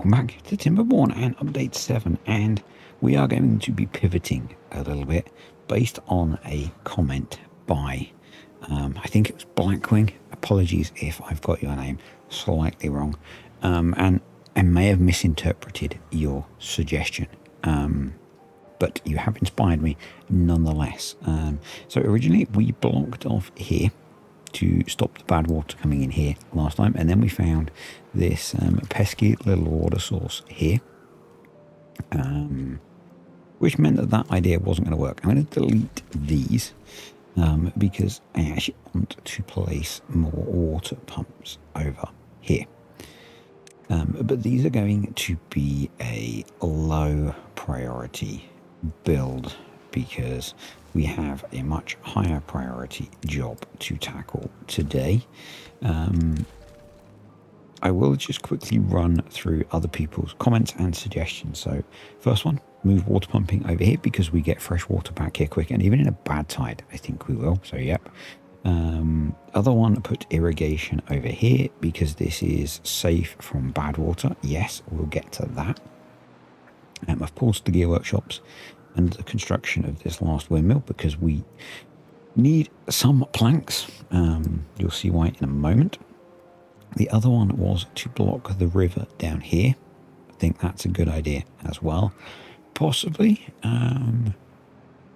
Welcome back to Timberborn and update 7, and we are going to be pivoting a little bit based on a comment by I think it was Blackwing. Apologies if I've got your name slightly wrong, and I may have misinterpreted your suggestion, but you have inspired me nonetheless. So originally we blocked off here to stop the bad water coming in here last time, and then we found this pesky little water source here, which meant that that idea wasn't going to work. I'm going to delete these because I actually want to place more water pumps over here, but these are going to be a low priority build because we have a much higher priority job to tackle today. I will just quickly run through other people's comments and suggestions. So first one, move water pumping over here because we get fresh water back here quick, and even in a bad tide I think we will, so yep. Other one, put irrigation over here because this is safe from bad water. Yes, we'll get to that. I've paused the gear workshops and the construction of this last windmill because we need some planks. You'll see why in a moment. The other one was to block the river down here. I think that's a good idea as well. Possibly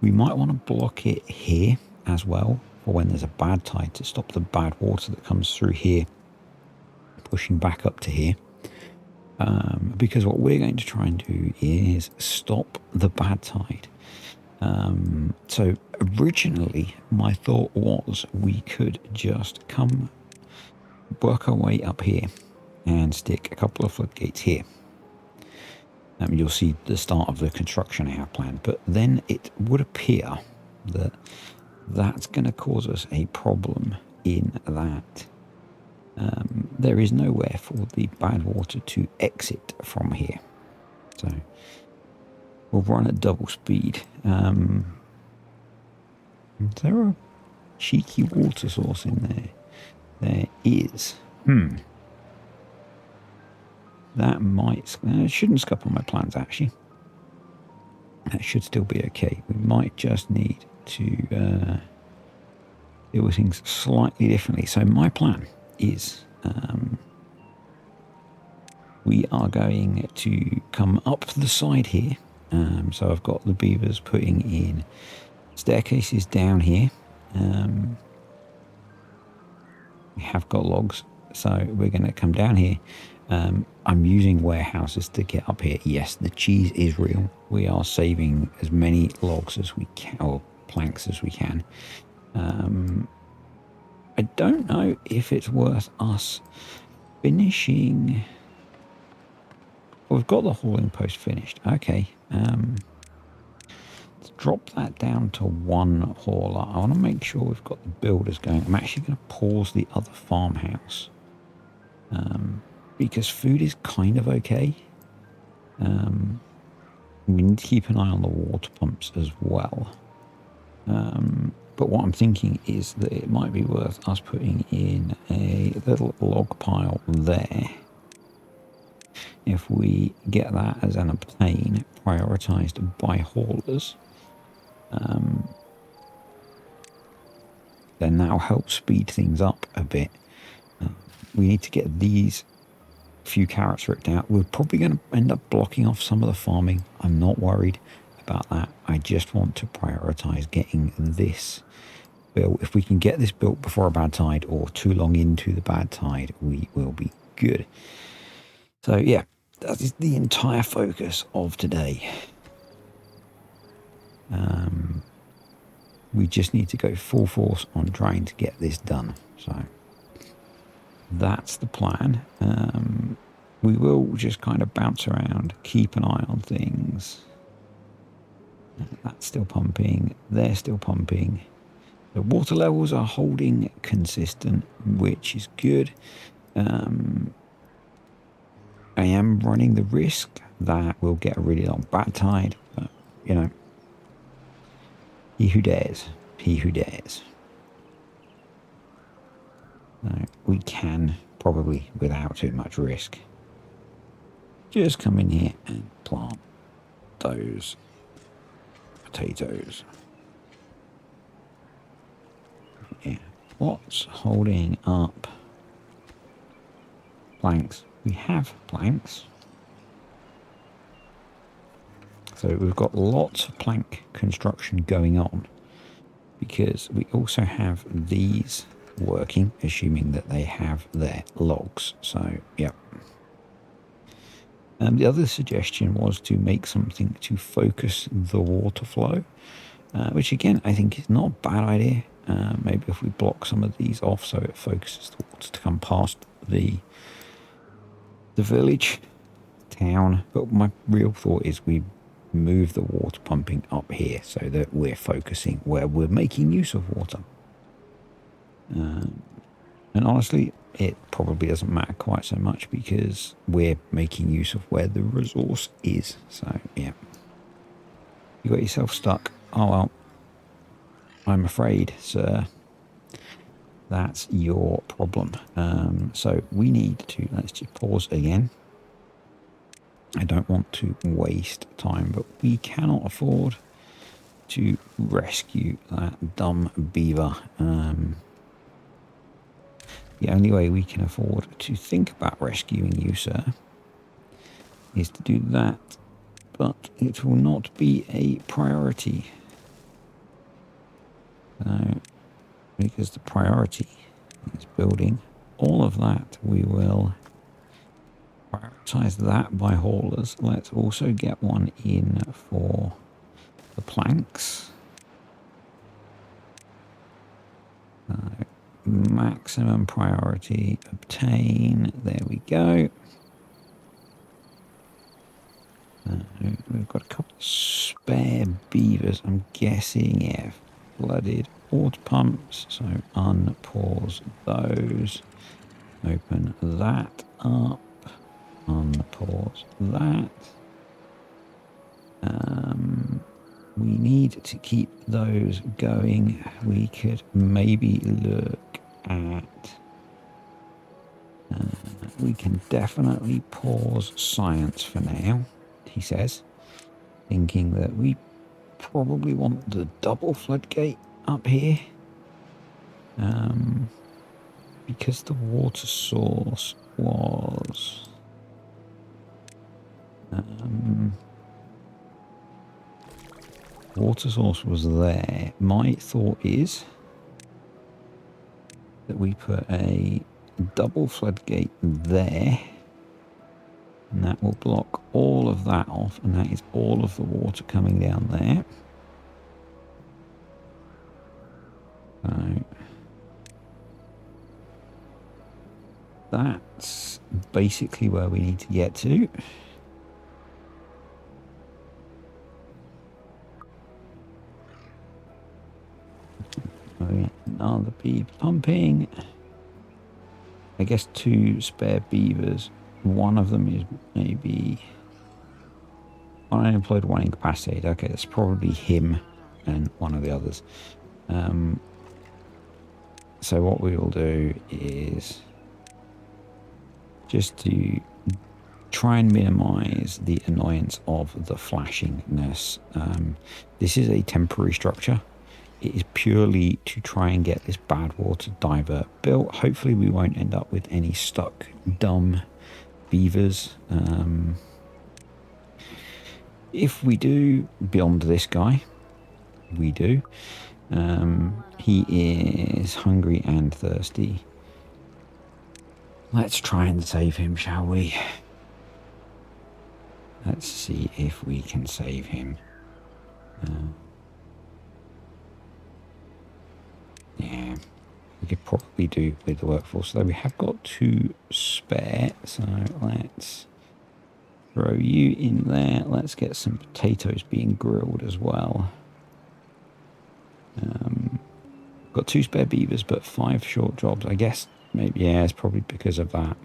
we might want to block it here as well for when there's a bad tide to stop the bad water that comes through here pushing back up to here. Because what we're going to try and do is stop the bad tide. So originally my thought was we could just work our way up here and stick a couple of floodgates here. You'll see the start of the construction I have planned, but then it would appear that that's going to cause us a problem in that there is nowhere for the bad water to exit from here. So we'll run at double speed. Is there a cheeky water source in there? There is. That might... it shouldn't scupper my plans, actually. That should still be okay. We might just need to deal with things slightly differently. So my plan is we are going to come up the side here. So I've got the beavers putting in staircases down here. We have got logs, so we're going to come down here. I'm using warehouses to get up here. Yes, the cheese is real. We are saving as many logs as we can, or planks as we can. I don't know if it's worth us finishing. Well, we've got the hauling post finished. Okay. Let's drop that down to one hauler. I want to make sure we've got the builders going. I'm actually going to pause the other farmhouse because food is kind of okay. We need to keep an eye on the water pumps as well. But what I'm thinking is that it might be worth us putting in a little log pile there. If we get that as an obtain prioritized by haulers, then that'll help speed things up a bit. We need to get these few carrots ripped out. We're probably going to end up blocking off some of the farming. I'm not worried about that. I just want to prioritize getting this built. If we can get this built before a bad tide or too long into the bad tide, we will be good. So yeah, that is the entire focus of today. We just need to go full force on trying to get this done. So that's the plan. We will just kind of bounce around, keep an eye on things. That's still pumping. They're still pumping. The water levels are holding consistent, which is good. I am running the risk that we'll get a really long bad tide, but you know, he who dares, he who dares. We can probably without too much risk just come in here and plant those potatoes. Yeah. What's holding up planks? We have planks. So we've got lots of plank construction going on because we also have these working, assuming that they have their logs. So, yep. The other suggestion was to make something to focus the water flow, which again, I think is not a bad idea. Maybe if we block some of these off so it focuses the water to come past the village, town. But my real thought is we move the water pumping up here so that we're focusing where we're making use of water. And honestly, it probably doesn't matter quite so much because we're making use of where the resource is. So, yeah. You got yourself stuck. Oh, well. I'm afraid, sir. That's your problem. So we need to, let's just pause again. I don't want to waste time, but we cannot afford to rescue that dumb beaver. The only way we can afford to think about rescuing you, sir, is to do that, but it will not be a priority. Because the priority is building all of that, we will prioritize that by haulers. Let's also get one in for the planks. Maximum priority obtain. There we go. We've got a couple of spare beavers. I'm guessing, yeah, flooded water pumps. So unpause those. Open that up. Unpause that. We need to keep those going. We could maybe look at... we can definitely pause science for now, he says, thinking that we probably want the double floodgate up here. Because the water source was... water source was there. My thought is that we put a double floodgate there, and that will block all of that off, and that is all of the water coming down there. So that's basically where we need to get to. Another beaver pumping. I guess 2 spare beavers. One of them is maybe unemployed, 1 incapacitated. Okay, that's probably him and one of the others. So what we will do is just to try and minimize the annoyance of the flashingness. This is a temporary structure. It is purely to try and get this bad water divert built. Hopefully we won't end up with any stuck dumb beavers. If we do, beyond this guy, we do. He is hungry and thirsty. Let's try and save him, shall we? Let's see if we can save him. Yeah, we could probably do with the workforce. So we have got 2 spare, so let's throw you in there. Let's get some potatoes being grilled as well. Got 2 spare beavers, but 5 short jobs. I guess maybe, yeah, it's probably because of that.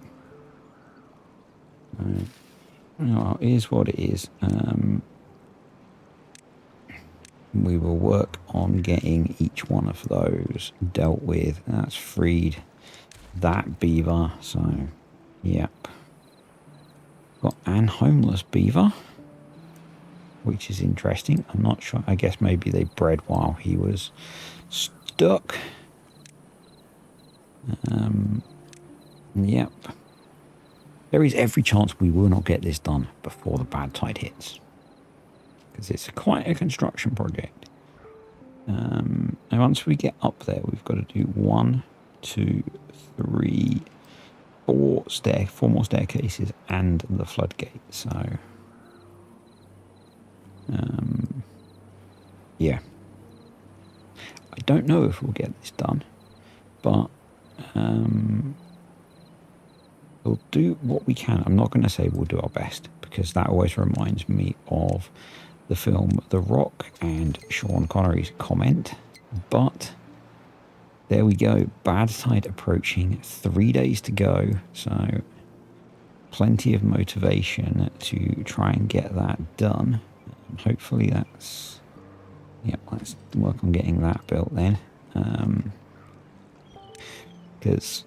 Well, it is what it is. We will work on getting each one of those dealt with. That's freed that beaver, so yep. Got an homeless beaver, which is interesting. I'm not sure. I guess maybe they bred while he was stuck. Yep. There is every chance we will not get this done before the bad tide hits, because it's quite a construction project. And once we get up there, we've got to do 1, 2, 3, 4 more staircases and the floodgate. So, yeah. I don't know if we'll get this done, but we'll do what we can. I'm not going to say we'll do our best, because that always reminds me of the film The Rock and Sean Connery's comment. But there we go. Bad tide approaching. 3 days to go. So plenty of motivation to try and get that done. Hopefully that's... yeah, let's work on getting that built then. Because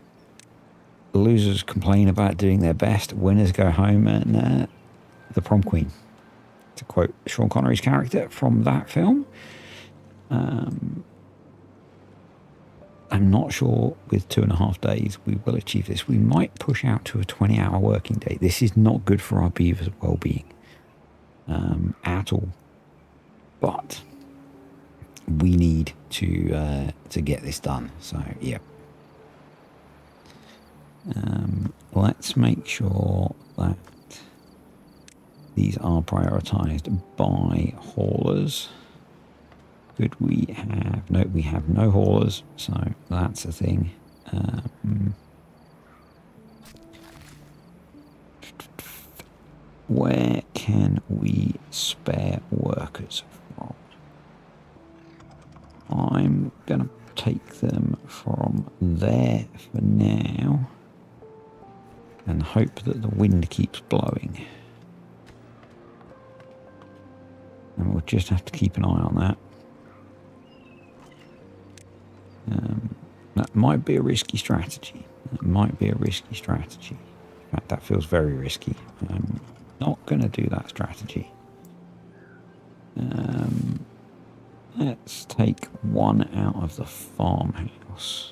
losers complain about doing their best, winners go home, and the prom queen, to quote Sean Connery's character from that film. I'm not sure with 2.5 days we will achieve this. We might push out to a 20-hour working day. This is not good for our beavers' well-being at all. But we need to get this done. So yeah. Let's make sure that these are prioritized by haulers. Could we have... no, we have no haulers, so that's a thing. Where can we spare workers from? I'm gonna take them from there for now and hope that the wind keeps blowing. And we'll just have to keep an eye on that. That might be a risky strategy. In fact, that feels very risky. I'm not going to do that strategy. Let's take one out of the farmhouse.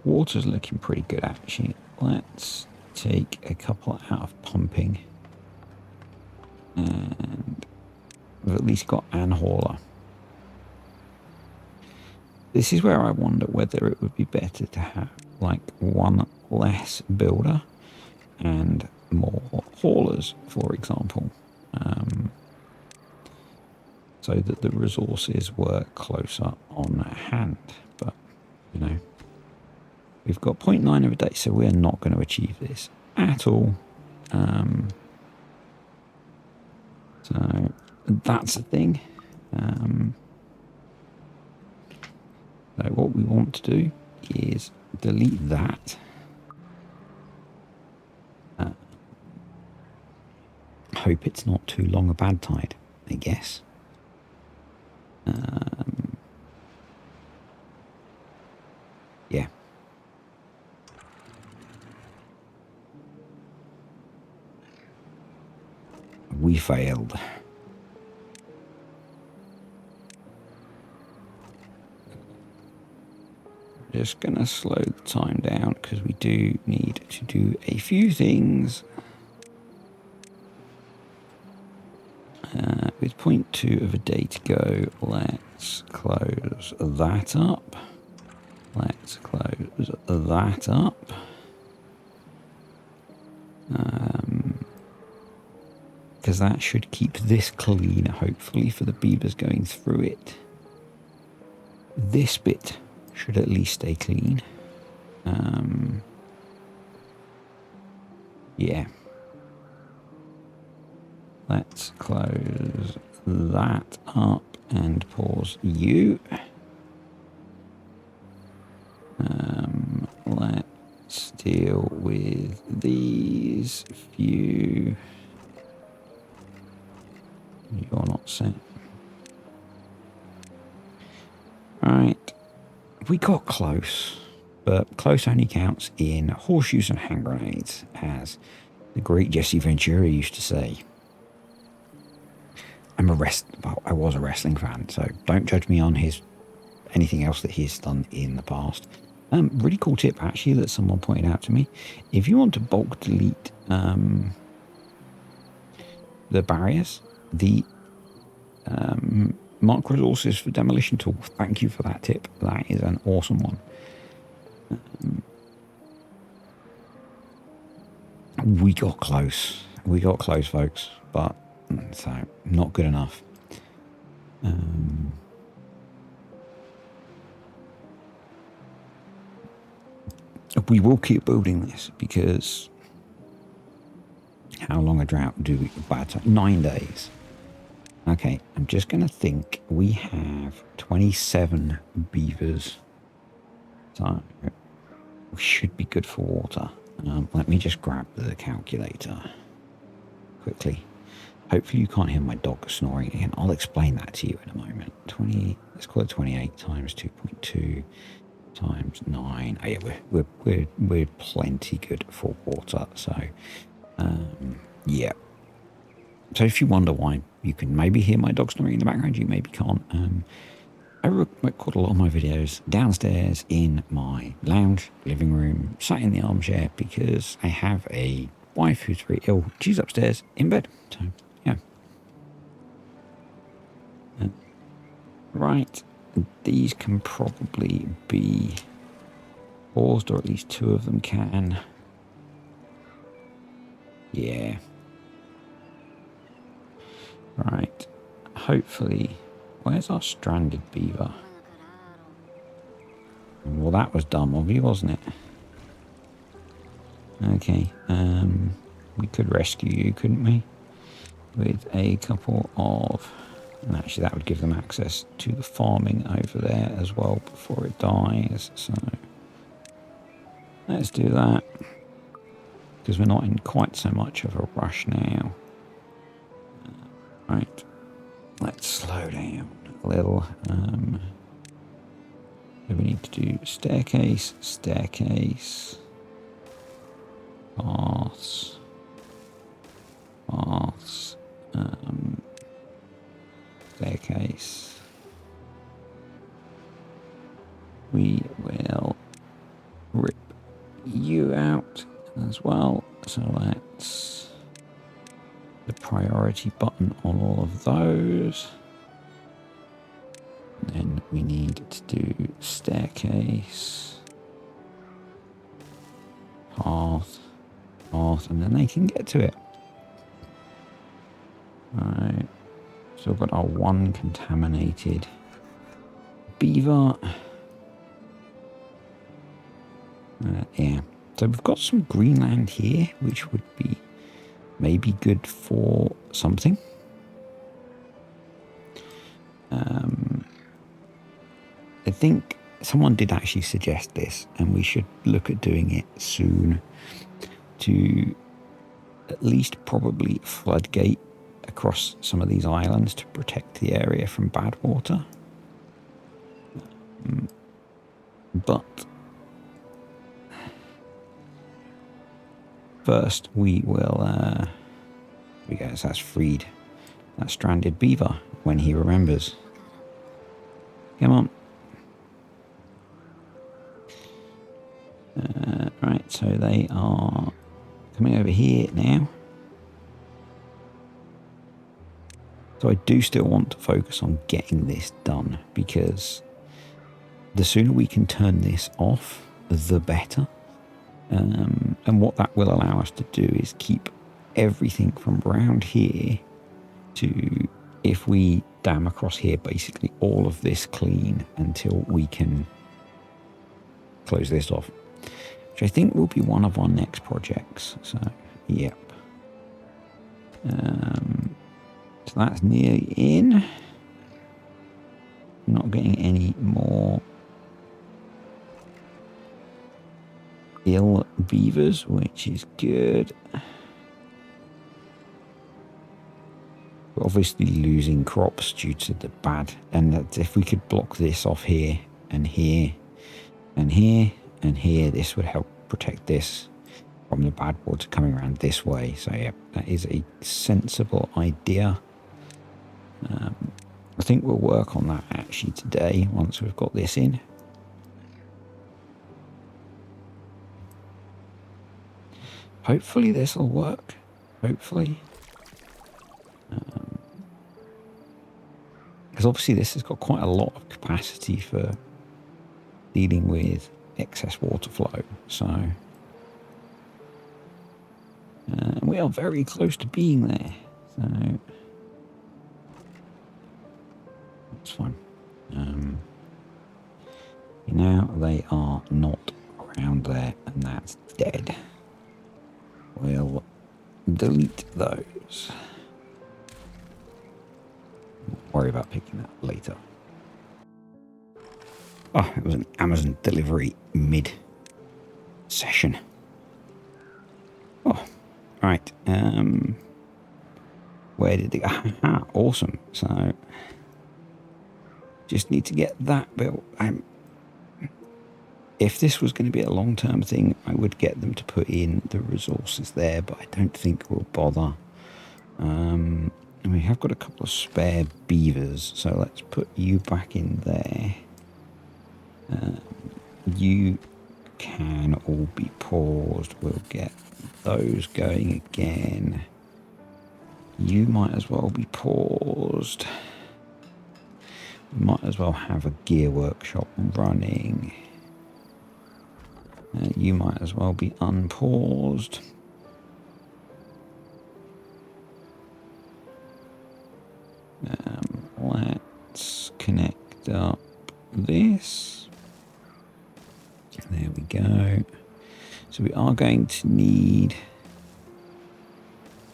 Water's looking pretty good, actually. Let's take a couple out of pumping. And we've at least got an hauler. This is where I wonder whether it would be better to have like one less builder and more haulers, for example, so that the resources were closer on hand. But, you know, we've got 0.9 of a day, so we're not going to achieve this at all. So that's a thing. So what we want to do is delete that. Hope it's not too long a bad tide, I guess. Yeah. We failed. Just gonna slow the time down because we do need to do a few things. With 0.2 of a day to go, let's close that up. Let's close that up. Because that should keep this clean, hopefully, for the beavers going through it. This bit should at least stay clean. Yeah. Let's close that up and pause you. Let's deal with these few. You're not set. Right. We got close. But close only counts in horseshoes and hand grenades, as the great Jesse Ventura used to say. I was a wrestling fan, so don't judge me on anything else that he's done in the past. Really cool tip actually that someone pointed out to me. If you want to bulk delete the barriers, the mark resources for demolition tool. Thank you for that tip. That is an awesome one. We got close. We got close, folks, but so not good enough. We will keep building this because how long a drought do we? About 9 days. Okay, I'm just going to think we have 27 beavers. So we should be good for water. Let me just grab the calculator quickly. Hopefully you can't hear my dog snoring again. I'll explain that to you in a moment. Let's call it 28 times 2.2 times 9. Oh yeah, we're plenty good for water. So yeah. So if you wonder why you can maybe hear my dog snoring in the background, you maybe can't. I record a lot of my videos downstairs in my lounge, living room, sat in the armchair because I have a wife who's very ill. She's upstairs in bed. So, yeah. Right. These can probably be paused, or at least 2 of them can. Yeah. Right. Hopefully. Where's our stranded beaver? Well, that was dumb of you, wasn't it? Okay. We could rescue you, couldn't we? With a couple of... And actually, that would give them access to the farming over there as well before it dies. So let's do that. Because we're not in quite so much of a rush now. Right. Let's slow down a little. So we need to do staircase, paths, staircase. We will rip you out as well. So let's the priority button on all of those. Then we need to do staircase, path, and then they can get to it. Right. So we've got our 1 contaminated beaver. Yeah. So we've got some green land here, which would be maybe good for something. I think someone did actually suggest this, and we should look at doing it soon to at least probably floodgate across some of these islands to protect the area from bad water. But first we will so that's freed that stranded beaver when he remembers. Come on. Right, so they are coming over here now. So I do still want to focus on getting this done, because the sooner we can turn this off, the better. And what that will allow us to do is keep everything from around here to, if we dam across here, basically all of this clean until we can close this off, which I think will be one of our next projects. So, yep. So that's nearly in. Not getting any more ill beavers, which is good. We're obviously losing crops due to the bad, and that if we could block this off here and here and here And here, this would help protect this from the bad water coming around this way. So yeah, that is a sensible idea. I think we'll work on that actually today once we've got this in. Hopefully this will work. Hopefully. Because obviously this has got quite a lot of capacity for dealing with excess water flow. So we are very close to being there. So that's fine. Now they are not around there, and that's dead. We'll delete those. Worry about picking that up later. Oh, it was an Amazon delivery mid-session. Oh, right. Where did it go? Aha, awesome. So, just need to get that built. If this was going to be a long-term thing, I would get them to put in the resources there, but I don't think we'll bother. And we have got a couple of spare beavers, so let's put you back in there. You can all be paused. We'll get those going again. You might as well be paused. We might as well have a gear workshop running. You might as well be unpaused. Let's connect up this. There we go. So we are going to need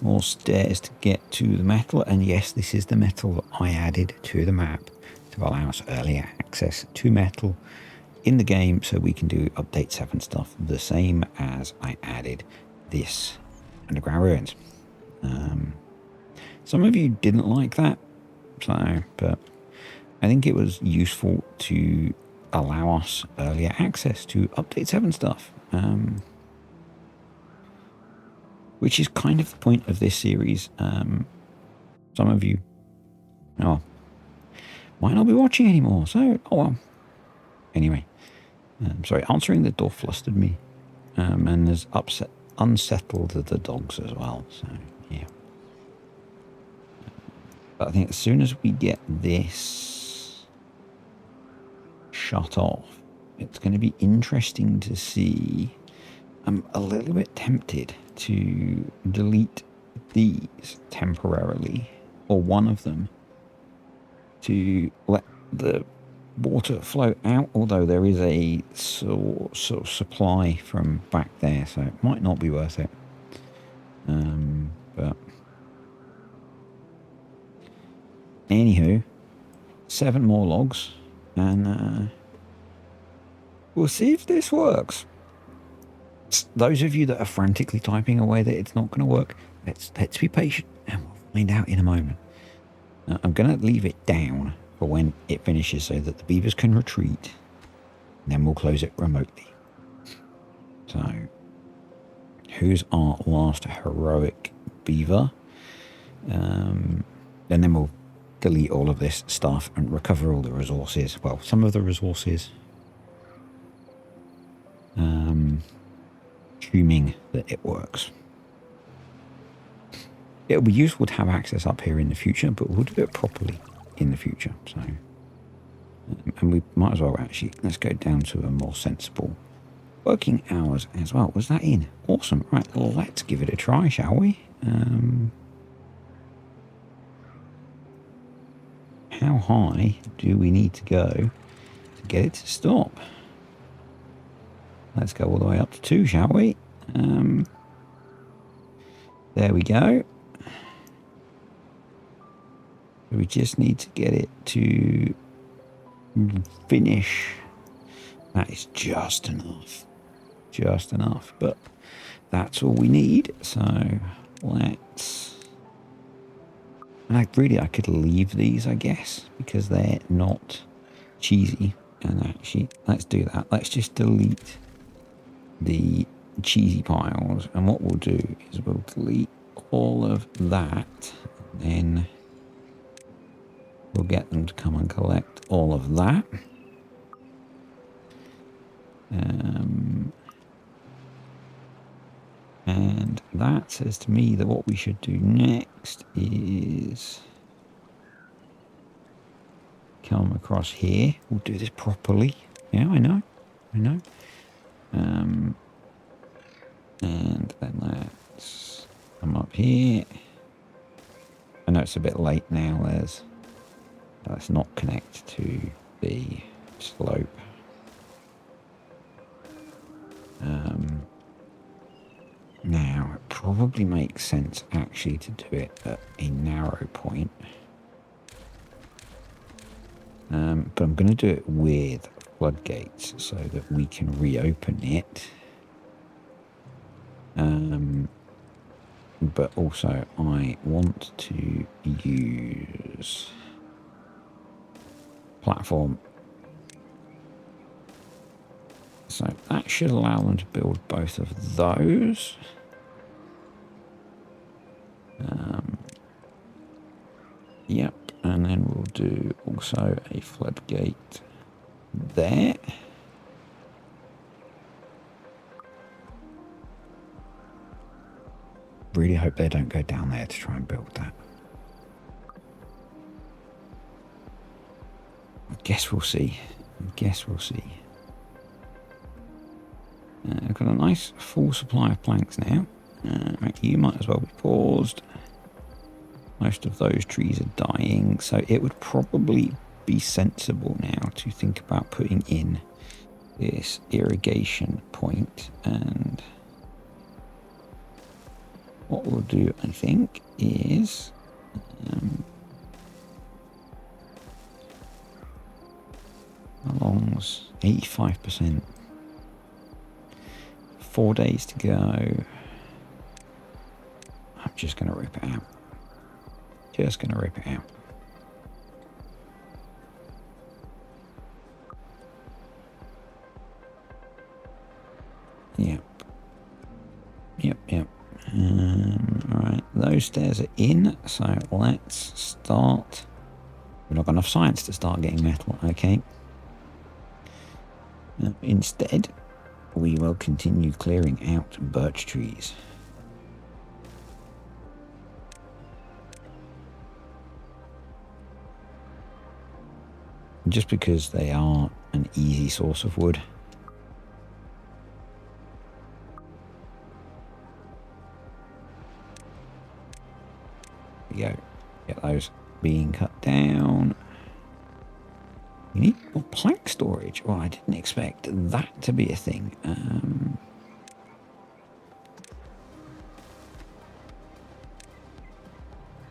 more stairs to get to the metal. And yes, this is the metal that I added to the map to allow us earlier access to metal in the game, so we can do update 7 stuff the same as I added this underground ruins. Some of you didn't like that, so, but I think it was useful to allow us earlier access to update 7 stuff, which is kind of the point of this series. Some of you might not be watching anymore, so oh well. Anyway, sorry, answering the door flustered me, and has unsettled the dogs as well, so yeah. But I think as soon as we get this shut off, it's going to be interesting to see. I'm a little bit tempted to delete these temporarily, or one of them, to let the water flow out, although there is a sort of supply from back there, so it might not be worth it. But anywho, 7 more logs, and we'll see if this works. Those of you that are frantically typing away that it's not going to work, let's be patient, and we'll find out in a moment. I'm going to leave it down for when it finishes so that the beavers can retreat. Then we'll close it remotely. So, who's our last heroic beaver? And then we'll delete all of this stuff and recover all the resources. Well, some of the resources. Assuming that it works. It'll be useful to have access up here in the future, but we'll do it properly in the future. So, and we might as well actually, let's go down to a more sensible working hours as well. Was that in? Awesome. Right, let's give it a try, shall we? How high do we need to go to get it to stop? Let's go all the way up to 2, shall we? There we go. We just need to get it to finish. That is just enough. Just enough. But that's all we need. So let's... And I could leave these, I guess, because they're not cheesy. And actually, let's do that. Let's just delete the cheesy piles, and what we'll do is we'll delete all of that, and then we'll get them to come and collect all of that. And that says to me that what we should do next is come across here. We'll do this properly. Yeah, I know. And then let's come up here. I know it's a bit late now. Let's not connect to the slope. Now, it probably makes sense actually to do it at a narrow point. But I'm going to do it with floodgates so that we can reopen it. But also I want to use platform. So that should allow them to build both of those. Yep, and then we'll do also a floodgate there. Really hope they don't go down there to try and build that. I guess we'll see. I've got a nice full supply of planks now. You might as well be paused. Most of those trees are dying, so it would probably be sensible now to think about putting in this irrigation point. And what we'll do, I think, is alongs 85%. 4 days to go. I'm just going to rip it out. Yep. Alright, those stairs are in, so let's start. We've not got enough science to start getting metal, okay. Instead, we will continue clearing out birch trees. Just because they are an easy source of wood. There we go. Get those being cut down. We need more plank storage. Well, I didn't expect that to be a thing.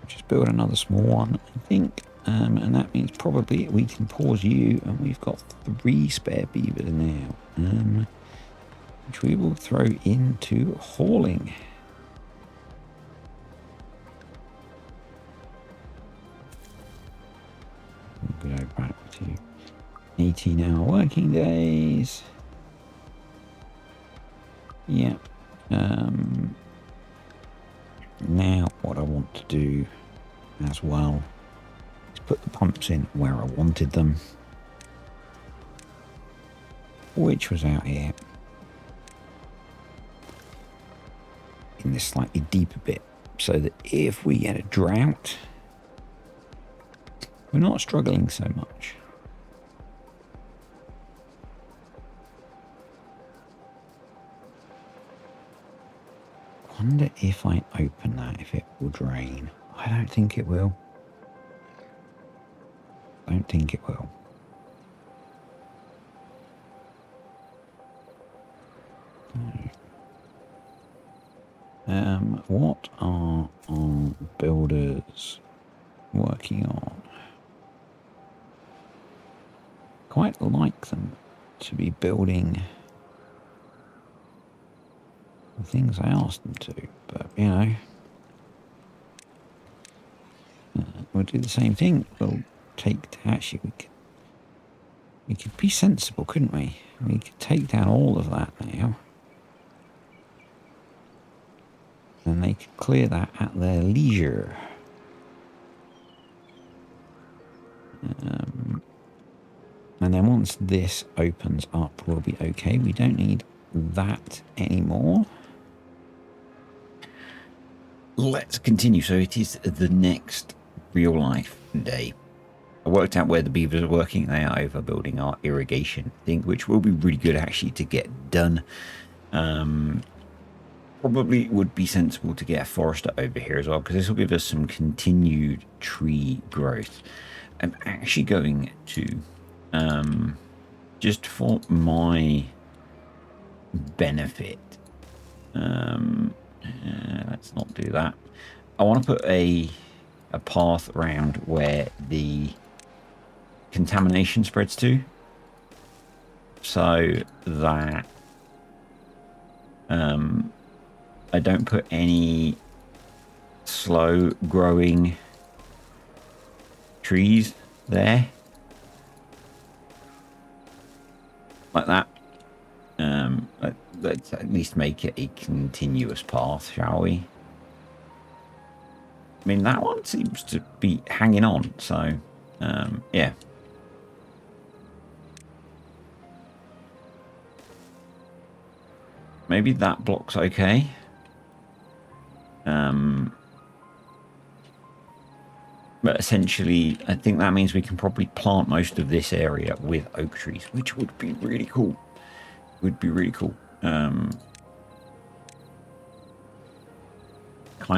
Just build another small one, I think. And that means probably we can pause you, and we've got 3 spare beavers now, which we will throw into hauling. We'll go back to 18-hour working days. Yep. Now what I want to do as well is put the pumps in where I wanted them, which was out here in this slightly deeper bit, so that if we get a drought, we're not struggling so much. I wonder if I open that, if it will drain. I don't think it will. What are our builders working on? Quite like them to be building the things I asked them to, but you know, we'll do the same thing. We'll actually we could be sensible, couldn't we? We could take down all of that now. And they can clear that at their leisure. And then once this opens up, we'll be okay. We don't need that anymore. Let's continue. So it is the next real life day. I worked out where the beavers are working. They are over building our irrigation thing, which will be really good actually to get done. Probably would be sensible to get a forester over here as well, because this will give us some continued tree growth. I'm actually going to, just for my benefit, let's not do that. I want to put a path around where the contamination spreads to, so that I don't put any slow growing trees there like that. Let's at least make it a continuous path, shall we? I mean, that one seems to be hanging on, so yeah. Maybe that block's okay. But essentially, I think that means we can probably plant most of this area with oak trees, which would be really cool. Would be really cool. Kind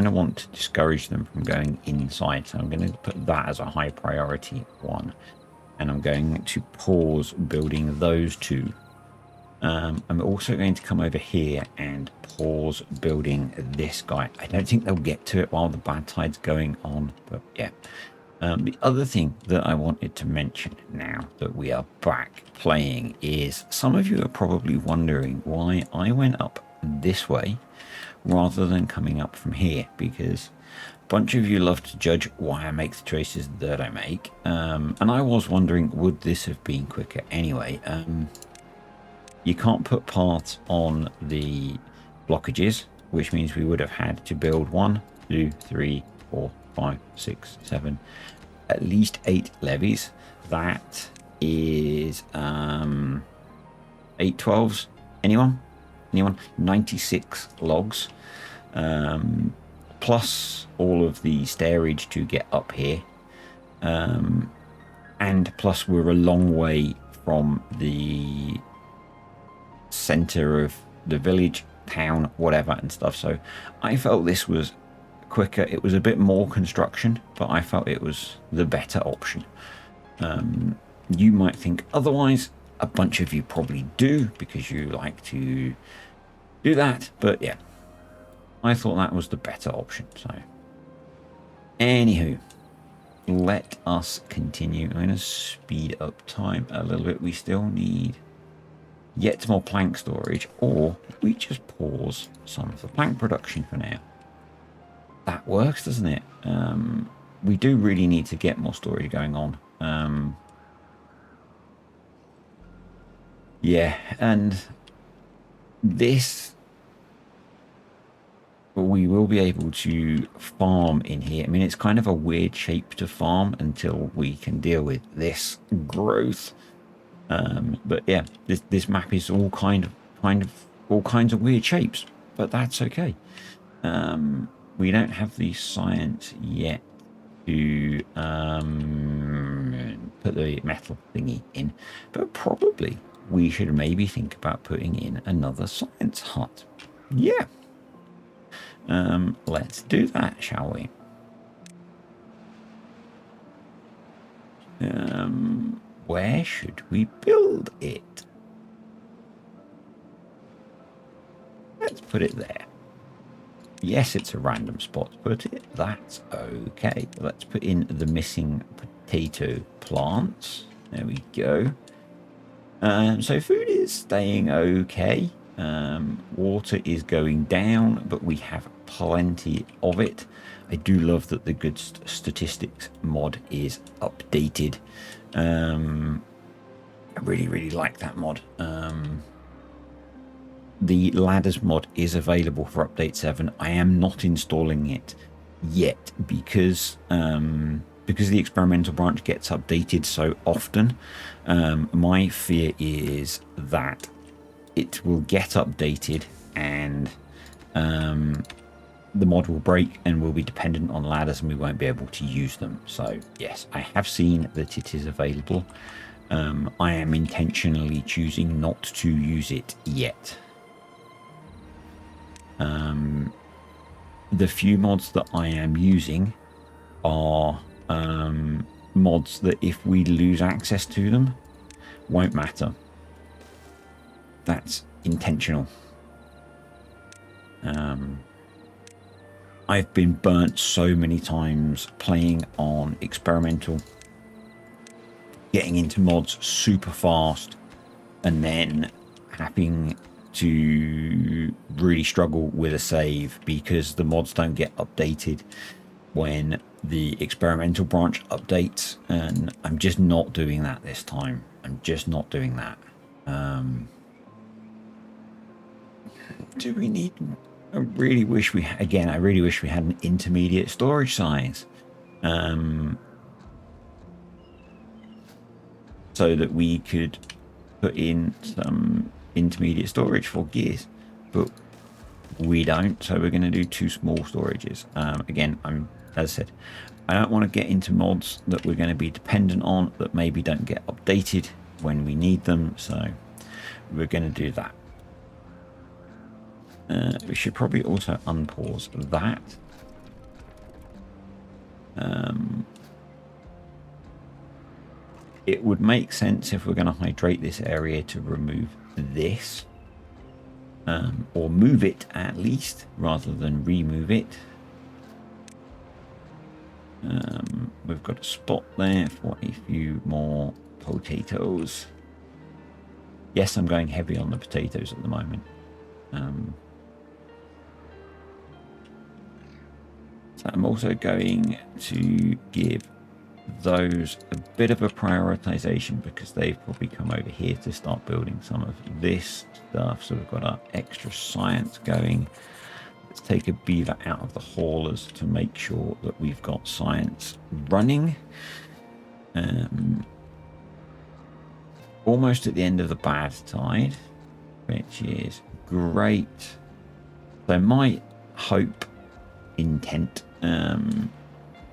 of want to discourage them from going inside, so I'm going to put that as a high priority one. And I'm going to pause building those two. I'm also going to come over here and pause building this guy. I don't think they'll get to it while the bad tide's going on, but yeah. The other thing that I wanted to mention now that we are back playing is some of you are probably wondering why I went up this way rather than coming up from here, because a bunch of you love to judge why I make the choices that I make. And I was wondering, would this have been quicker anyway? You can't put paths on the blockages, which means we would have had to build 1, 2, 3, 4, 5, 6, 7, at least 8 levees. That is 8 12s. Anyone? 96 logs, plus all of the stairage to get up here, and plus we're a long way from the center of the village, town, whatever and stuff. So I felt this was quicker. It was a bit more construction, but I felt it was the better option. You might think otherwise. A bunch of you probably do, because you like to do that, but yeah, I thought that was the better option. So anywho, let us continue. I'm going to speed up time a little bit. We still need yet more plank storage, or we just pause some of the plank production for now. That works, doesn't it? We do really need to get more storage going on. Yeah, and this, we will be able to farm in here. I mean, it's kind of a weird shape to farm until we can deal with this growth. But yeah, this map is all kind of all kinds of weird shapes, but that's okay. We don't have the science yet to put the metal thingy in, but probably we should maybe think about putting in another science hut. Yeah. Let's do that, shall we? Where should we build it? Let's put it there. Yes, it's a random spot to put it. That's okay. Let's put in the missing potato plants. There we go. So food is staying okay. Water is going down, but we have plenty of it. I do love that the good statistics mod is updated. I really like that mod. the ladders mod is available for update 7. I am not installing it yet because the experimental branch gets updated so often. My fear is that it will get updated and the mod will break and we'll be dependent on ladders and we won't be able to use them. So yes, I have seen that it is available. I am intentionally choosing not to use it yet. The few mods that I am using are mods that if we lose access to them, won't matter. That's intentional. I've been burnt so many times playing on experimental, getting into mods super fast, and then having to really struggle with a save because the mods don't get updated when the experimental branch updates, and I'm just not doing that this time. I'm just not doing that. Do we need... I really wish we had an intermediate storage size. So that we could put in some intermediate storage for gears, but we don't, so we're going to do 2 small storages. Again, as I said, I don't want to get into mods that we're going to be dependent on that maybe don't get updated when we need them, so we're going to do that. We should probably also unpause that. It would make sense if we're going to hydrate this area to remove this, or move it at least rather than remove it. We've got a spot there for a few more potatoes. Yes, I'm going heavy on the potatoes at the moment. So I'm also going to give those a bit of a prioritization because they've probably come over here to start building some of this stuff. So we've got our extra science going. Let's take a beaver out of the haulers to make sure that we've got science running. Almost at the end of the bad tide, which is great. So my hope, intent,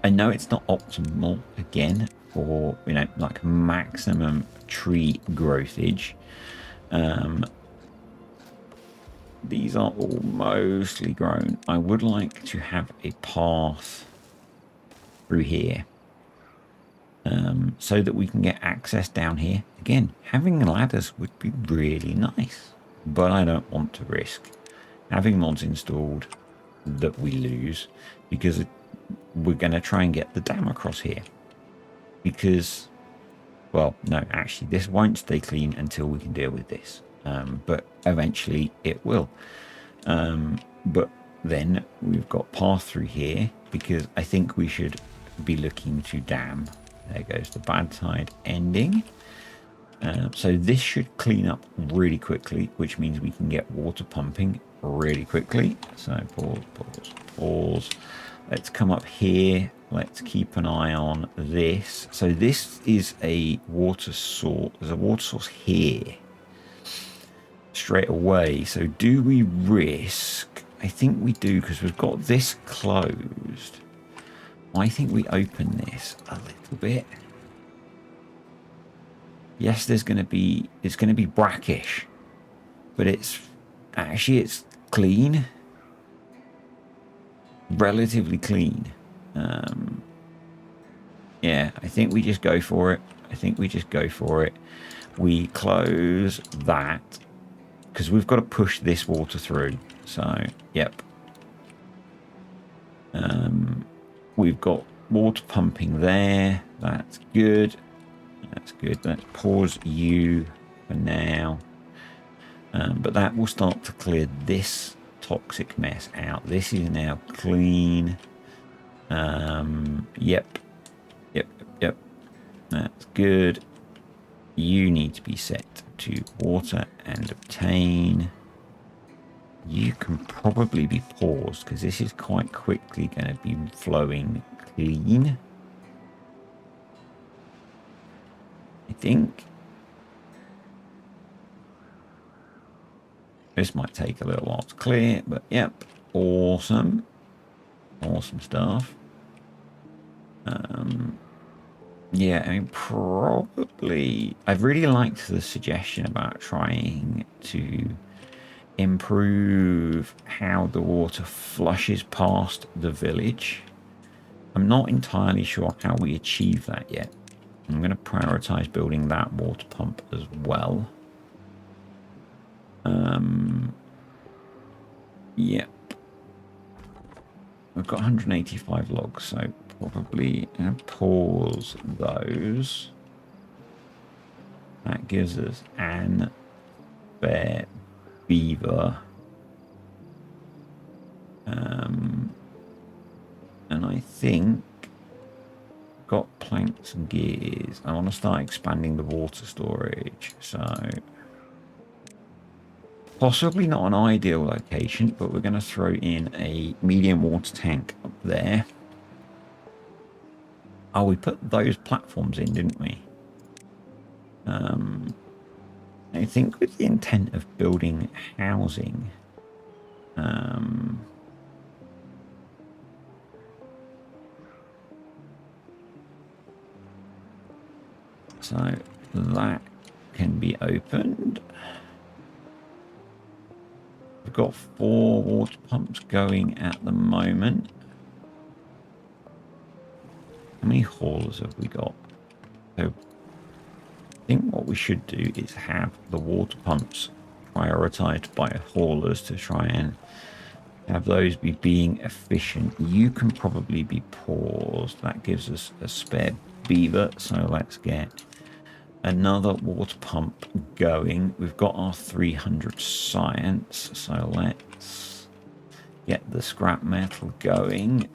I know it's not optimal again for, you know, like maximum tree growthage. These are all mostly grown. I would like to have a path through here, so that we can get access down here. Again, having ladders would be really nice, but I don't want to risk having mods installed that we lose because we're going to try and get the dam across here. Because, well, no, actually, this won't stay clean until we can deal with this. But eventually it will. But then we've got path through here because I think we should be looking to dam. There goes the bad tide ending. So this should clean up really quickly, which means we can get water pumping really quickly. So pause. Let's come up here. Let's keep an eye on this. So this is a water source. There's a water source here straight away. So do we risk? I think we do because we've got this closed. I think we open this a little bit. Yes, it's going to be brackish, but it's clean, relatively clean. Yeah, I think we just go for it. We close that because we've got to push this water through. So, yep. We've got water pumping there. That's good. Let's pause you for now. But that will start to clear this toxic mess out. This is now clean. Yep. That's good. You need to be set to water and obtain. probably be paused because this is quite quickly going to be flowing clean. I think this might take a little while to clear, but yep, awesome. Awesome stuff. Yeah, I mean, probably I've really liked the suggestion about trying to improve how the water flushes past the village. I'm not entirely sure how we achieve that yet. I'm going to prioritize building that water pump as well. Yep. We've got 185 logs, so probably pause those. That gives us an fair beaver. And I think got planks and gears. I want to start expanding the water storage, so possibly not an ideal location, but we're going to throw in a medium water tank up there. Oh, we put those platforms in, didn't we? I think with the intent of building housing. So that can be opened. We've got 4 water pumps going at the moment. How many haulers have we got? So I think what we should do is have the water pumps prioritized by haulers to try and have those be being efficient. You can probably be paused. That gives us a spare beaver. So let's get another water pump going. We've got our 300 science. So let's get the scrap metal going.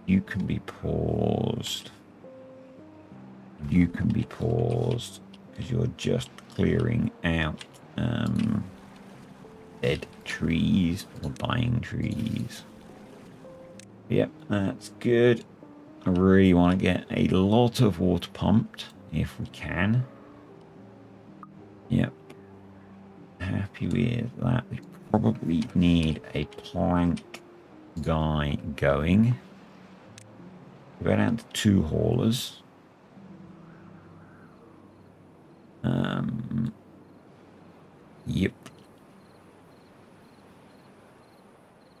You can be paused. You can be paused because you're just clearing out dead trees or dying trees. Yep, that's good. I really want to get a lot of water pumped if we can. Yep. Happy with that. We probably need a plank guy going. We'll go down to 2 haulers. Yep.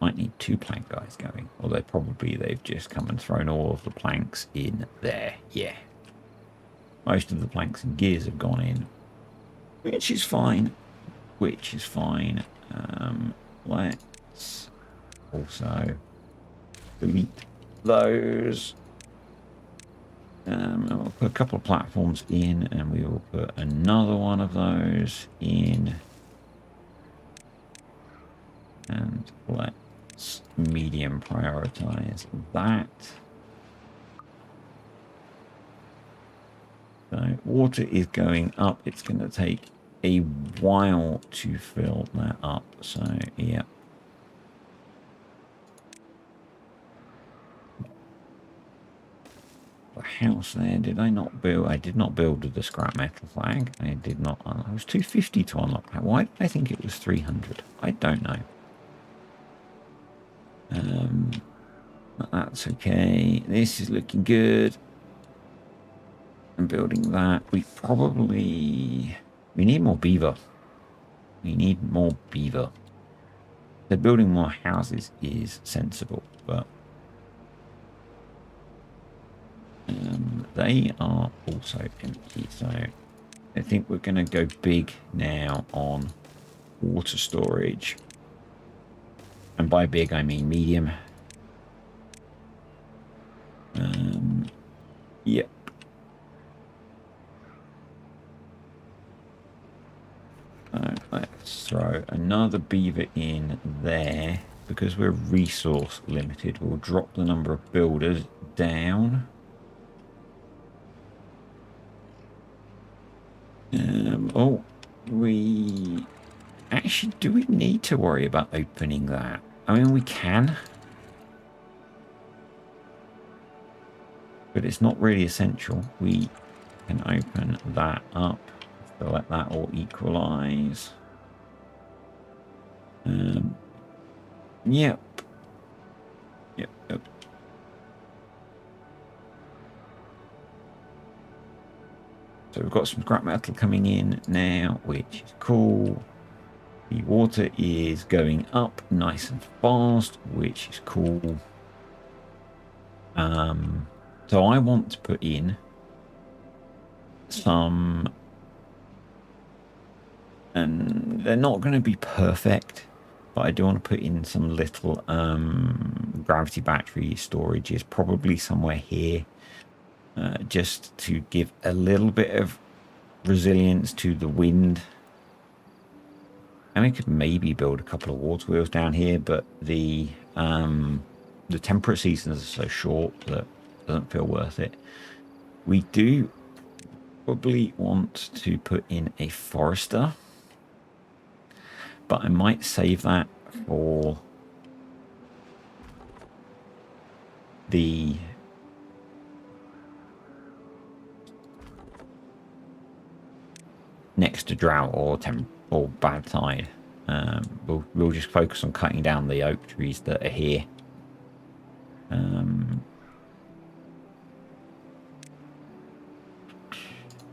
Might need 2 plank guys going. Although probably they've just come and thrown all of the planks in there. Yeah. Most of the planks and gears have gone in. Which is fine. Which is fine. Let's also delete those. And we'll put a couple of platforms in, and we will put another one of those in. And let's medium prioritize that. So water is going up. It's going to take a while to fill that up. So, yeah. The house there, did I not build? I did not build with the scrap metal flag. I did not. It was 250 to unlock that. Why did I think it was 300? I don't know. But that's okay. This is looking good. I'm building that. We need more beaver. We need more beaver. So building more houses is sensible, but they are also empty. So I think we're going to go big now on water storage. And by big, I mean medium. Yep. Let's throw another beaver in there. Because we're resource limited, we'll drop the number of builders down. We Actually, do we need to worry about opening that? I mean, we can. But it's not really essential. We can open that up. So let that all equalize. Yep. Yep. So we've got some scrap metal coming in now, which is cool. The water is going up nice and fast, which is cool. So I want to put in some, and they're not going to be perfect, but I do want to put in some little gravity battery storages, probably somewhere here, just to give a little bit of resilience to the wind. And we could maybe build a couple of water wheels down here, but the temperate seasons are so short that it doesn't feel worth it. We do probably want to put in a forester, but I might save that for the next to drought or bad tide. We'll just focus on cutting down the oak trees that are here.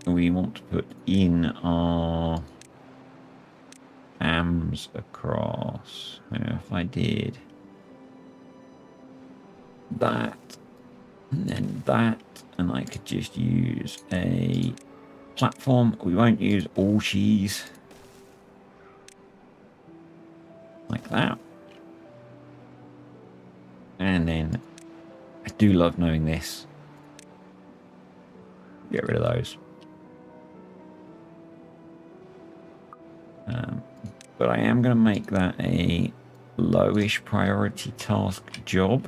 We want to put in our dams across. If I did that and then that, and I could just use a platform. We won't use all cheese like that. And then I do love knowing this. Get rid of those. But I am going to make that a lowish priority task job.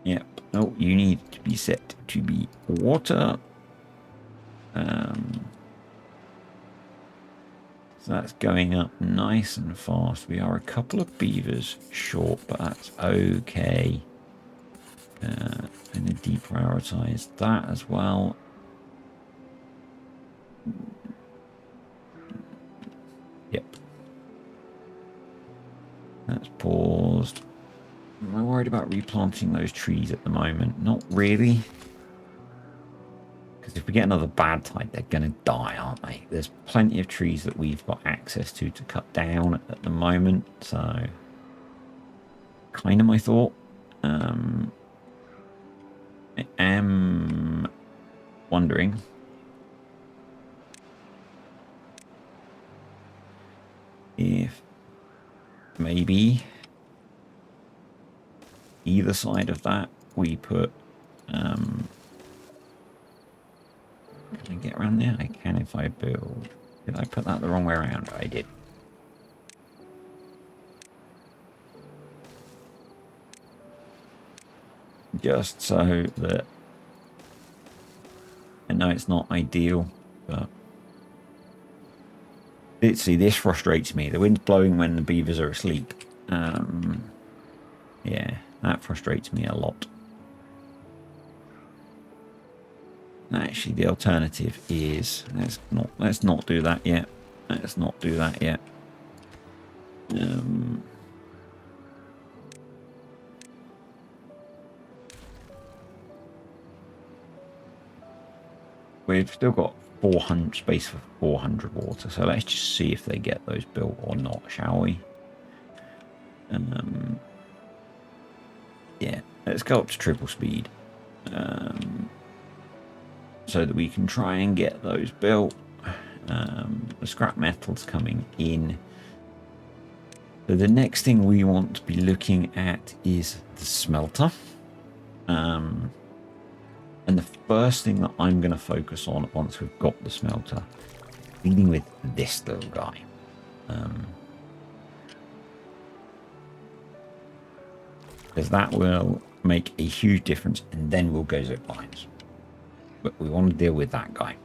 Yep. Oh, you need to be set to be water. So that's going up nice and fast. We are a couple of beavers short, but that's okay. I'm going to deprioritize that as well. Yep. That's paused. Am I worried about replanting those trees at the moment? Not really. Because if we get another bad tide, they're going to die, aren't they? There's plenty of trees that we've got access to cut down at the moment. So, kind of my thought. I am wondering if maybe either side of that we put can I get around there? I can if I build. Did I put that the wrong way around? I did. Just so that I know it's not ideal, but see, this frustrates me. The wind's blowing when the beavers are asleep. Yeah, that frustrates me a lot. Actually, the alternative is let's not do that yet. Let's not do that yet. We've still got 400 space for 400 water, so let's just see if they get those built or not, shall we? Yeah, let's go up to triple speed, so that we can try and get those built. The scrap metal's coming in. So the next thing we want to be looking at is the smelter. And the first thing that I'm going to focus on once we've got the smelter, dealing with this little guy. Because that will make a huge difference, and then we'll go zip lines. But we want to deal with that guy.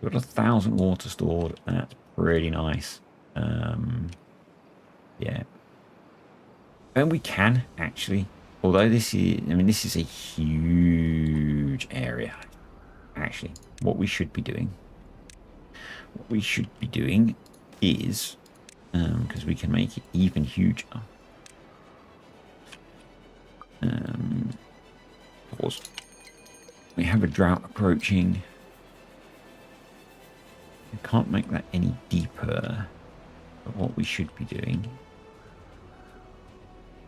We've got 1,000 water stored. That's really nice. Yeah. And we can actually, although this is, I mean, this is a huge area. Actually, what we should be doing is, because we can make it even huger. Pause. We have a drought approaching. We can't make that any deeper. But what we should be doing,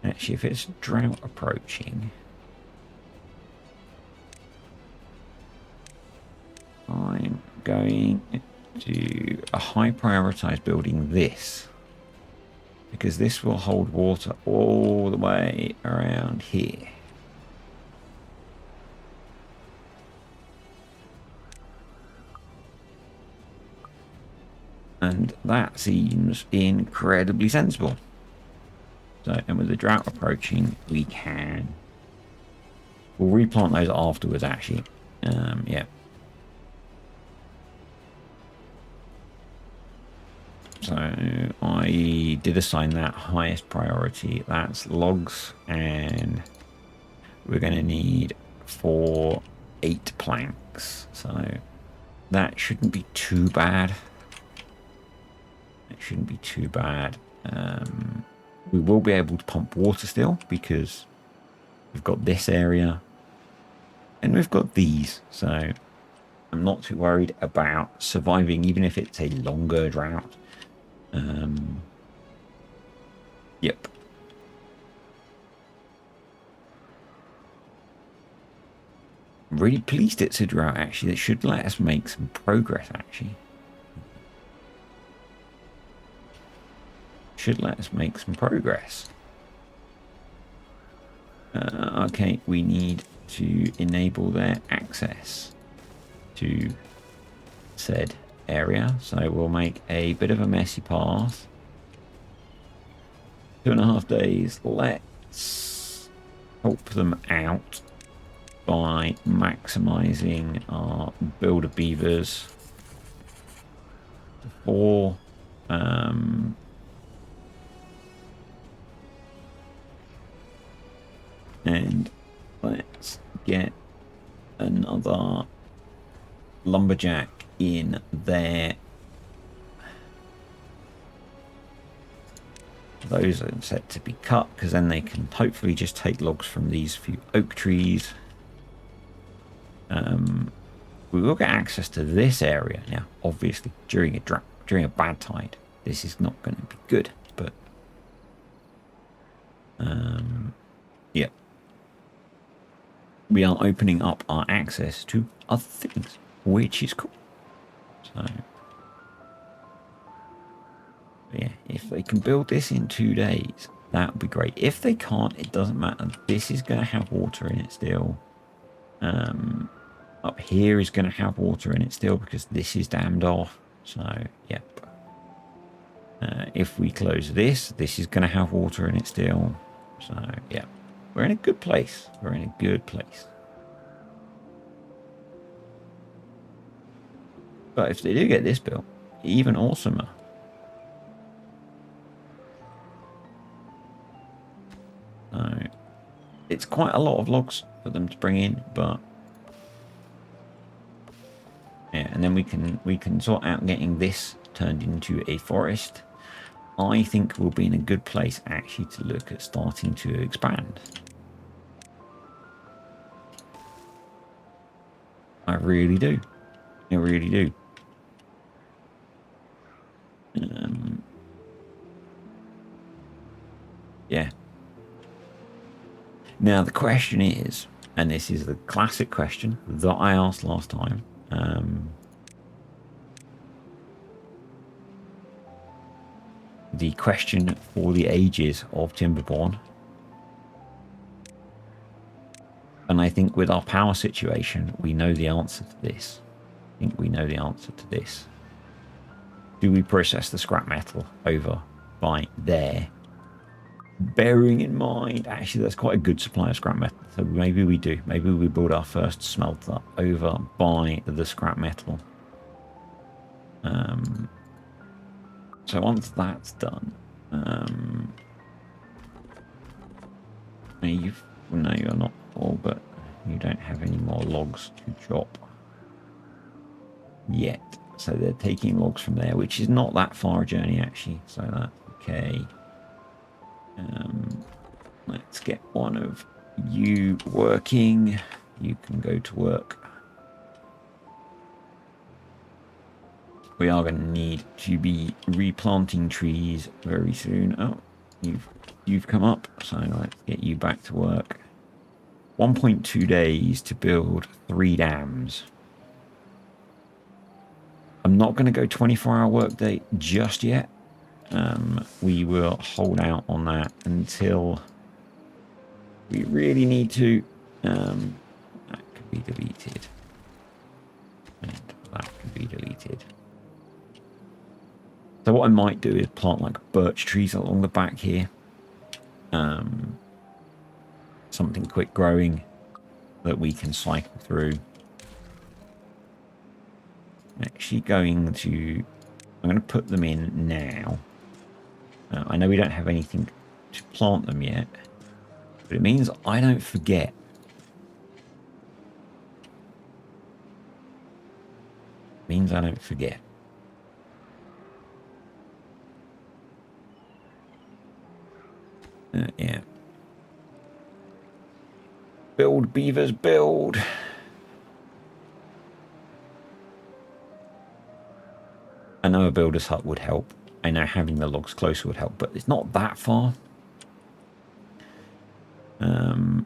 actually, if it's drought approaching, I'm going to high prioritize building this, because this will hold water all the way around here. And that seems incredibly sensible. So, and with the drought approaching, we'll replant those afterwards, actually. Yeah. So I did assign that highest priority. That's logs, and we're going to need 8 planks. So that shouldn't be too bad. It shouldn't be too bad. We will be able to pump water still, because we've got this area and we've got these. So I'm not too worried about surviving, even if it's a longer drought. Yep. I'm really pleased it's a drought, actually. That should let us make some progress, actually. Should let us make some progress. Okay, we need to enable their access to said area. So we'll make a bit of a messy path. 2.5 days. Let's help them out by maximizing our builder beavers to 4. And let's get another lumberjack in there. Those are set to be cut, because then they can hopefully just take logs from these few oak trees. We will get access to this area now. Obviously, during a bad tide, this is not going to be good. But yeah, we are opening up our access to other things, which is cool. So yeah, if they can build this in 2 days, that would be great. If they can't, it doesn't matter. This is going to have water in it still. Up here is going to have water in it still, because this is dammed off. So yep. If we close this is going to have water in it still. So yeah, we're in a good place. We're in a good place. But if they do get this built, even awesomer. So it's quite a lot of logs for them to bring in, but yeah, and then we can sort out getting this turned into a forest. I think we'll be in a good place actually to look at starting to expand. I really do. I really do. Yeah. Now the question is, and this is the classic question that I asked last time. The question for the ages of Timberborn. And I think with our power situation, we know the answer to this. I think we know the answer to this. Do we process the scrap metal over by there? Bearing in mind, actually, that's quite a good supply of scrap metal. So maybe we do. Maybe we build our first smelter over by the scrap metal. So once that's done, no, you're not full, but you don't have any more logs to drop yet. So they're taking logs from there, which is not that far a journey actually. So that's okay. Let's get one of you working. You can go to work. We are going to need to be replanting trees very soon. Oh, you've come up, so let's get you back to work. 1.2 days to build 3 dams. I'm not going to go 24-hour workday just yet. We will hold out on that until we really need to. That could be deleted. And that could be deleted. So what I might do is plant like birch trees along the back here. Something quick growing that we can cycle through. Actually I'm going to put them in now. I know we don't have anything to plant them yet, but it means I don't forget. It means I don't forget. Yeah. Build, beavers, build. I know a builder's hut would help. I know having the logs closer would help, but it's not that far. To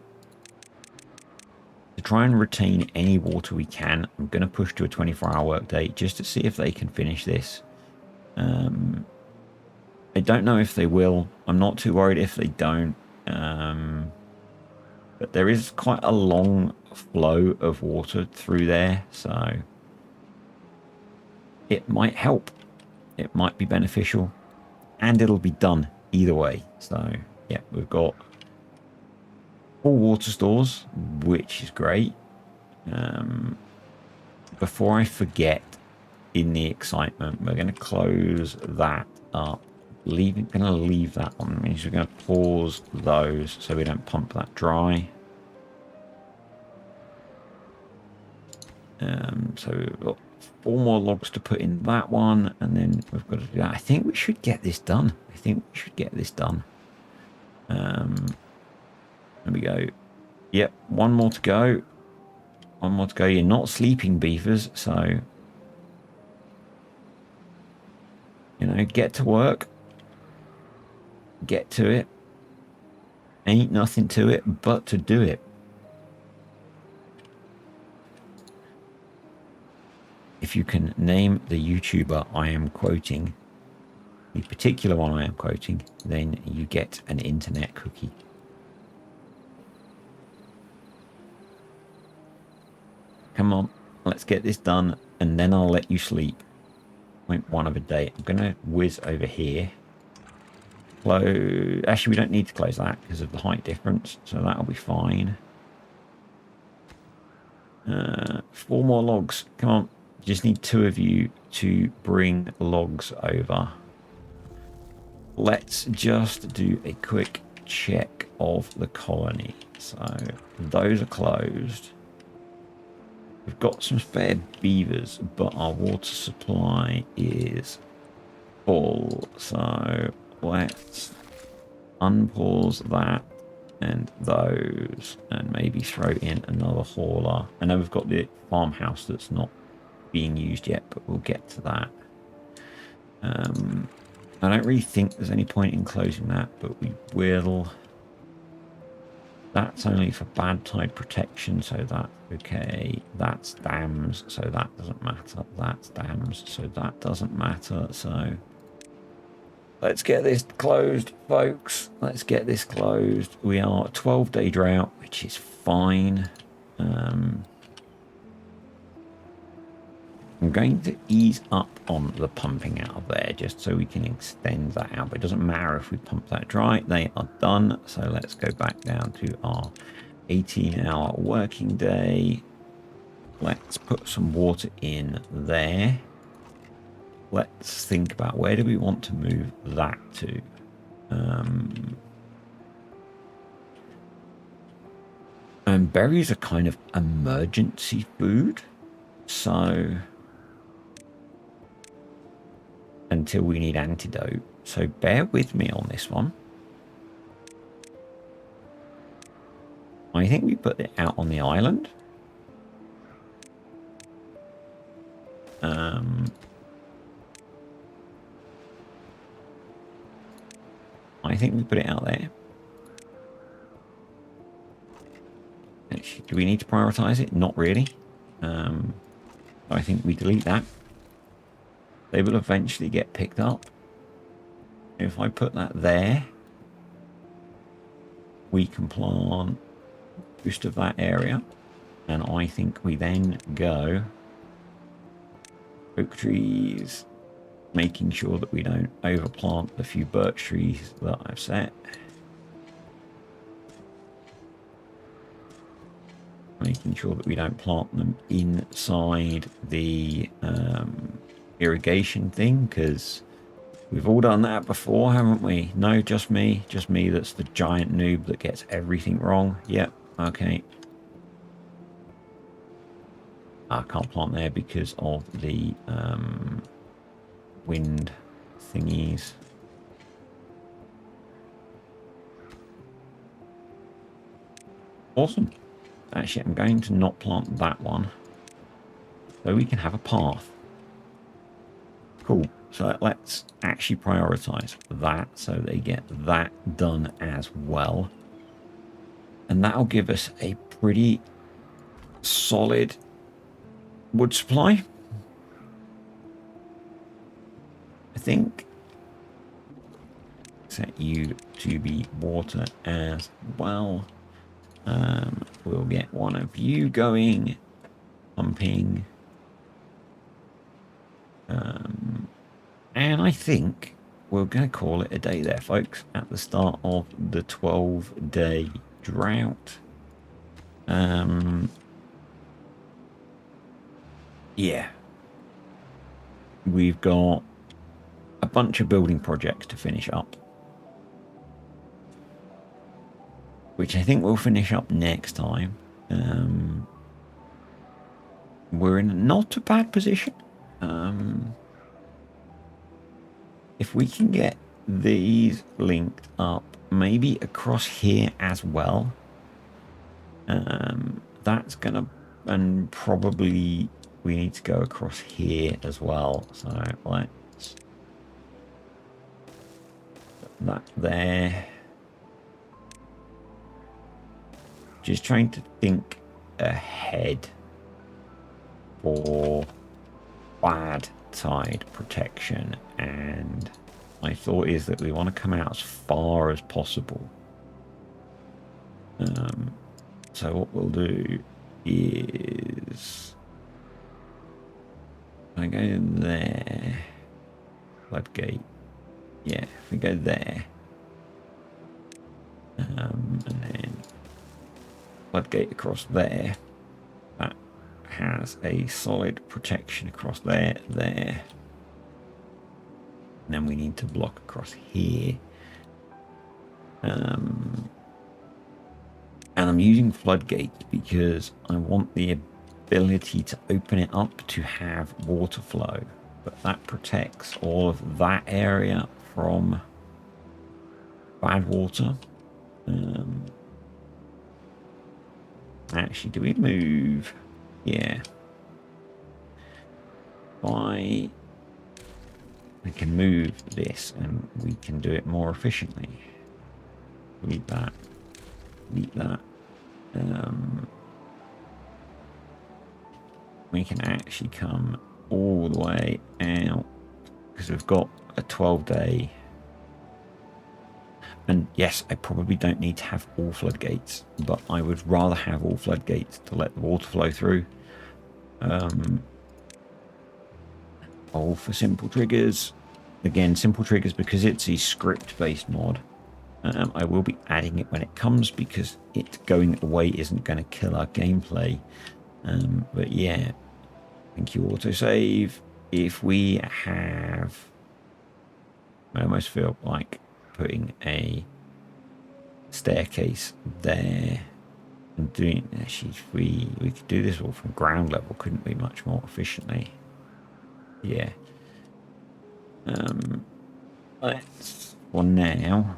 try and retain any water we can, I'm going to push to a 24-hour workday just to see if they can finish this. I don't know if they will. I'm not too worried if they don't. But there is quite a long flow of water through there, so it might help. It might be beneficial, and it'll be done either way. So yeah, we've got full water stores, which is great. Before I forget, in the excitement, we're going to close that up. Going to leave that on. Means we're going to pause those so we don't pump that dry. So we've got 4 more logs to put in that one, and then we've got to do that. I think we should get this done. There we go. Yep, 1 more to go. 1 more to go. You're not sleeping, beavers, so you know, get to work. Get to it. Ain't nothing to it but to do it. If you can name the YouTuber I am quoting, the particular one I am quoting, then you get an internet cookie. Come on, let's get this done, and then I'll let you sleep. 0.1 of a day. I'm going to whiz over here. Close. Actually, we don't need to close that because of the height difference, so that'll be fine. 4 more logs. Come on. Just need 2 of you to bring logs over. Let's just do a quick check of the colony. So those are closed. We've got some spare beavers, but our water supply is full. So let's unpause that and those, and maybe throw in another hauler. I know we've got the farmhouse that's not being used yet, but we'll get to that. I don't really think there's any point in closing that, but we will. That's only for bad tide protection, so that's okay. That's dams, so that doesn't matter. That's dams, so that doesn't matter. So let's get this closed, folks. Let's get this closed. We are 12-day drought, which is fine. I'm going to ease up on the pumping out of there just so we can extend that out. But it doesn't matter if we pump that dry. They are done. So let's go back down to our 18-hour working day. Let's put some water in there. let's think about where do we want to move that to. And berries are kind of emergency food, so until we need antidote. So bear with me on this one. I think we put it out on the island. I think we put it out there. Do we need to prioritize it? Not really. I think we delete that. They will eventually get picked up. If I put that there, we can plant most of that area. And I think we then go oak trees, making sure that we don't overplant the few birch trees that I've set. Making sure that we don't plant them inside the irrigation thing, because we've all done that before, haven't we? No, just me that's the giant noob that gets everything wrong. Yep, okay. I can't plant there because of the wind thingies. Awesome. Actually, I'm going to not plant that one, so we can have a path. Cool. So let's actually prioritize that so they get that done as well. And that'll give us a pretty solid wood supply. I think set you to be water as well. We'll get one of you going, pumping. And I think we're going to call it a day there, folks, at the start of the 12-day drought. Yeah. We've got a bunch of building projects to finish up, which I think we'll finish up next time. We're in not a bad position. If we can get these linked up, maybe across here as well, that's gonna, and probably we need to go across here as well. So let's put that there. Just trying to think ahead for bad tide protection, and my thought is that we want to come out as far as possible. So what we'll do is I go there, floodgate. Yeah, if we go there, and then floodgate across there, that has a solid protection across there. And then we need to block across here. And I'm using floodgates because I want the ability to open it up to have water flow, but that protects all of that area from bad water. Actually, do we move? Yeah. We can move this and we can do it more efficiently. Delete that. Delete that. We can actually come all the way out because we've got a 12-day. And yes, I probably don't need to have all floodgates, but I would rather have all floodgates to let the water flow through. All for simple triggers. Again, simple triggers because it's a script-based mod. I will be adding it when it comes because it going away isn't going to kill our gameplay. But yeah, thank you, autosave. if we have, I almost feel like putting a staircase there and doing, actually, we could do this all from ground level, couldn't we, much more efficiently? Yeah. Let's, for now,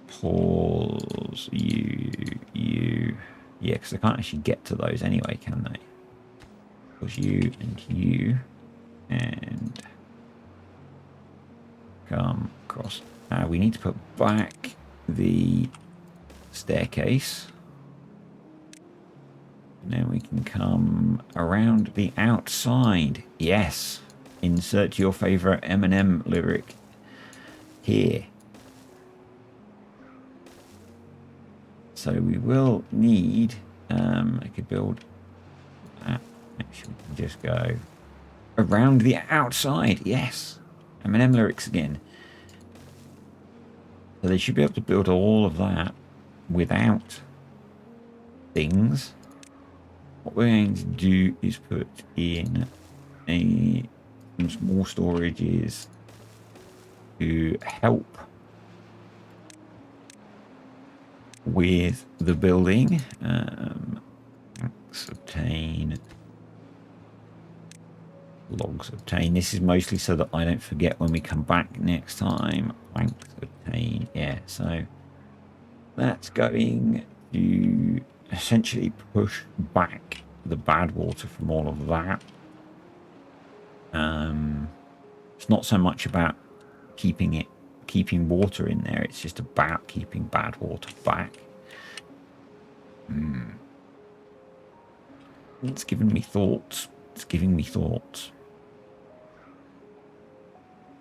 pause you. Yeah, because I can't actually get to those anyway, can they? Pause you, and come across. We need to put back the staircase. And then we can come around the outside. Yes. Insert your favorite Eminem lyric here. So we will need, I could build that. Actually, we can just go around the outside. Yes. Eminem lyrics again. So they should be able to build all of that without things. What we're going to do is put in some small storages to help with the building. Obtain logs obtain. This is mostly so that I don't forget when we come back next time. Planks obtain. Yeah, so that's going to essentially push back the bad water from all of that. It's not so much about keeping water in there. It's just about keeping bad water back. It's giving me thoughts. It's giving me thoughts.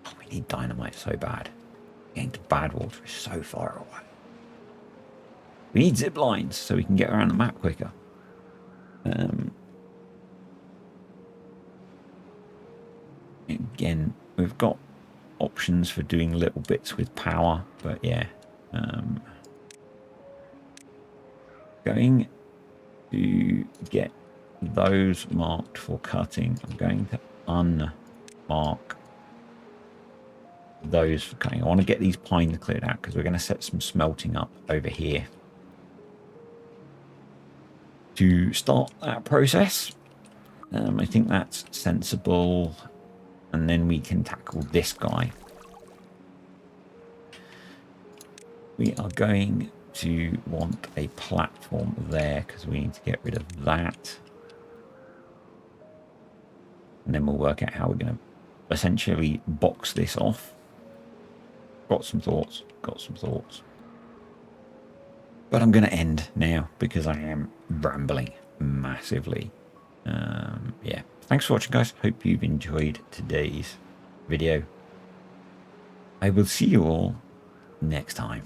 Oh, we need dynamite so bad. Getting to bad water is so far away. We need zip lines so we can get around the map quicker. Again, we've got options for doing little bits with power, but yeah. Going to get those marked for cutting. I'm going to unmark those for cutting. I want to get these pines cleared out because we're going to set some smelting up over here to start that process. I think that's sensible. And then we can tackle this guy. We are going to want a platform there because we need to get rid of that. And then we'll work out how we're going to essentially box this off. Got some thoughts. But I'm going to end now because I am rambling massively. Yeah. Thanks for watching, guys. Hope you've enjoyed today's video. I will see you all next time.